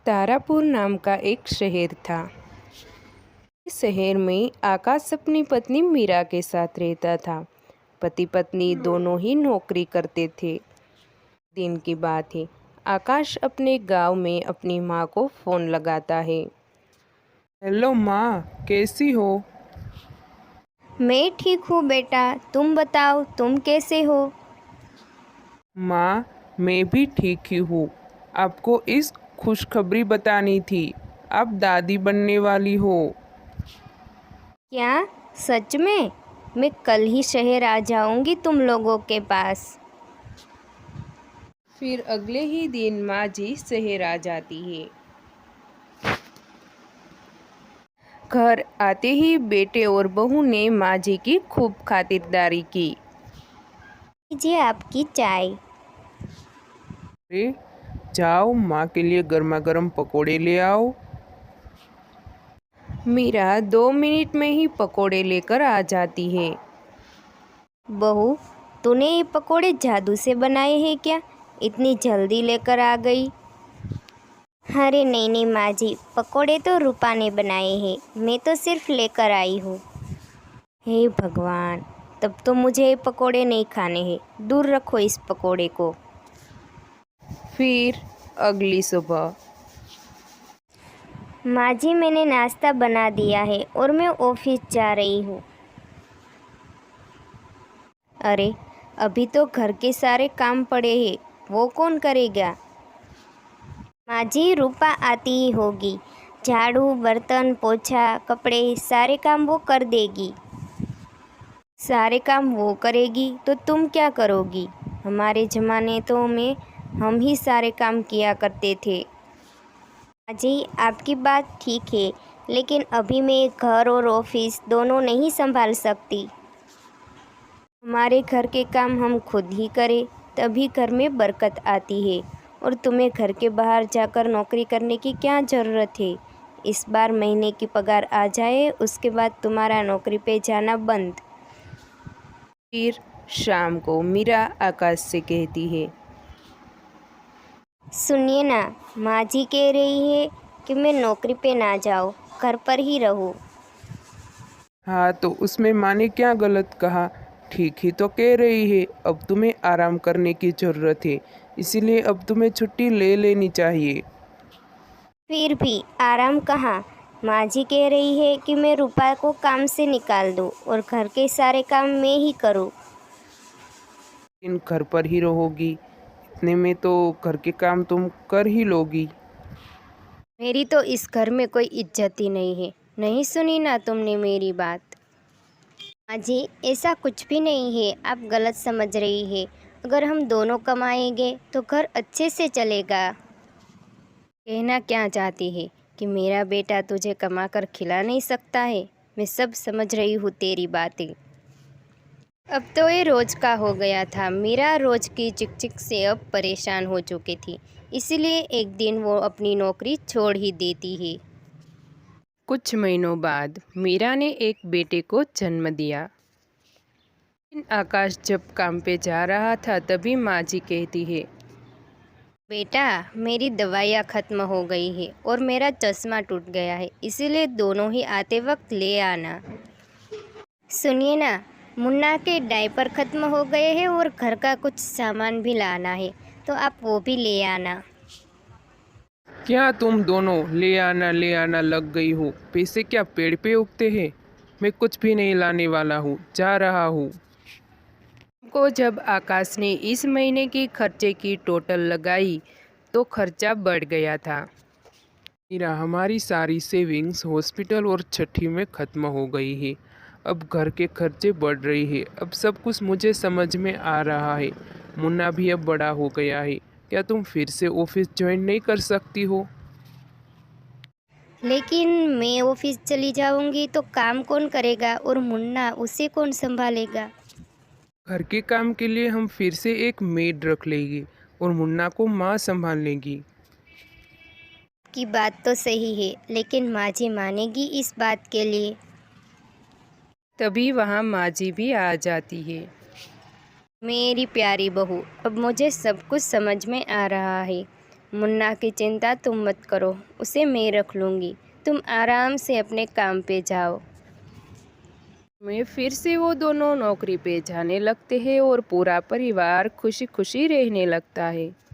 तारापुर नाम का एक शहर था। इस शहर में आकाश अपनी पत्नी मीरा के साथ रहता था। पति पत्नी दोनों ही नौकरी करते थे। दिन की बात है, आकाश अपने गांव में अपनी माँ को फ़ोन लगाता है। हेलो माँ, कैसी हो? मैं ठीक हूँ बेटा, तुम बताओ तुम कैसे हो। माँ, मैं भी ठीक ही हूँ। आपको इस खुशखबरी बतानी थी, आप दादी बनने वाली हो। क्या सच में? मैं कल ही शहर आ जाऊंगी तुम लोगों के पास। फिर अगले ही दिन माँ जी शहर आ जाती है। घर आते ही बेटे और बहू ने माँ जी की खूब खातिरदारी की। लीजिए आपकी चाय। अरे जाओ, माँ के लिए गर्मा गर्म पकोड़े ले आओ। मीरा 2 मिनट में ही पकोड़े लेकर आ जाती है। बहू, तूने ये पकोड़े जादू से बनाए हैं क्या? इतनी जल्दी लेकर आ गई। अरे नहीं नहीं माँ जी, पकोड़े तो रूपा ने बनाए हैं, मैं तो सिर्फ लेकर आई हूँ। हे भगवान, तब तो मुझे ये पकोड़े नहीं खाने हैं। दूर रखो इस पकोड़े को। फिर अगली सुबह माँ जी, मैंने नाश्ता बना दिया है और मैं ऑफिस जा रही हूँ। अरे अभी तो घर के सारे काम पड़े हैं, वो कौन करेगा? माँ जी, रूपा आती ही होगी। झाड़ू, बर्तन, पोछा, कपड़े सारे काम वो कर देगी। सारे काम वो करेगी तो तुम क्या करोगी? हमारे ज़माने तो में हम ही सारे काम किया करते थे। जी आपकी बात ठीक है, लेकिन अभी मैं घर और ऑफिस दोनों नहीं संभाल सकती। हमारे घर के काम हम खुद ही करें, तभी घर में बरकत आती है। और तुम्हें घर के बाहर जाकर नौकरी करने की क्या ज़रूरत है? इस बार महीने की पगार आ जाए, उसके बाद तुम्हारा नौकरी पे जाना बंद। फिर शाम को मीरा आकाश से कहती है, सुनिए ना, माँ जी कह रही है कि मैं नौकरी पे ना जाऊँ, घर पर ही रहूँ। हाँ, तो उसमें माँ ने क्या गलत कहा? ठीक ही तो कह रही है। अब तुम्हें आराम करने की ज़रूरत है, इसीलिए अब तुम्हें छुट्टी ले लेनी चाहिए। फिर भी आराम कहाँ? माँ जी कह रही है कि मैं रूपा को काम से निकाल दूँ और घर के सारे काम मैं ही करूँ। इन घर पर ही रहोगी, इतने में तो घर के काम तुम कर ही लोगी। मेरी तो इस घर में कोई इज्जत ही नहीं है। नहीं सुनी ना तुमने मेरी बात? माँ जी, ऐसा कुछ भी नहीं है, आप गलत समझ रही है। अगर हम दोनों कमाएंगे तो घर अच्छे से चलेगा। कहना क्या चाहती है कि मेरा बेटा तुझे कमा कर खिला नहीं सकता है? मैं सब समझ रही हूँ तेरी बातें। अब तो ये रोज़ का हो गया था। मीरा रोज़ की चिक से अब परेशान हो चुकी थी, इसीलिए एक दिन वो अपनी नौकरी छोड़ ही देती है। कुछ महीनों बाद मीरा ने एक बेटे को जन्म दिया। आकाश जब काम पे जा रहा था तभी माँ जी कहती है, बेटा, मेरी दवाइयाँ ख़त्म हो गई है और मेरा चश्मा टूट गया है, इसीलिए दोनों ही आते वक्त ले आना। सुनिए ना, मुन्ना के डायपर ख़त्म हो गए हैं और घर का कुछ सामान भी लाना है, तो आप वो भी ले आना। क्या तुम दोनों ले आना लग गई हो? पैसे क्या पेड़ पे उगते हैं? मैं कुछ भी नहीं लाने वाला हूँ, जा रहा हूँ। को जब आकाश ने इस महीने की खर्चे की टोटल लगाई तो खर्चा बढ़ गया था। मीरा, हमारी सारी सेविंग्स हॉस्पिटल और छठी में ख़त्म हो गई है। अब घर के खर्चे बढ़ रही है। अब सब कुछ मुझे समझ में आ रहा है। मुन्ना भी अब बड़ा हो गया है। क्या तुम फिर से ऑफिस ज्वाइन नहीं कर सकती हो? लेकिन मैं ऑफिस चली जाऊंगी तो काम कौन करेगा और मुन्ना, उसे कौन संभालेगा? घर के काम के लिए हम फिर से एक मेड रख लेंगे और मुन्ना को माँ संभाल लेगी। की बात तो सही है, लेकिन माँ जी मानेगी इस बात के लिए? तभी वहाँ माँ जी भी आ जाती है। मेरी प्यारी बहू, अब मुझे सब कुछ समझ में आ रहा है। मुन्ना की चिंता तुम मत करो, उसे मैं रख लूँगी। तुम आराम से अपने काम पे जाओ। में फिर से वो दोनों नौकरी पे जाने लगते हैं और पूरा परिवार खुशी खुशी रहने लगता है।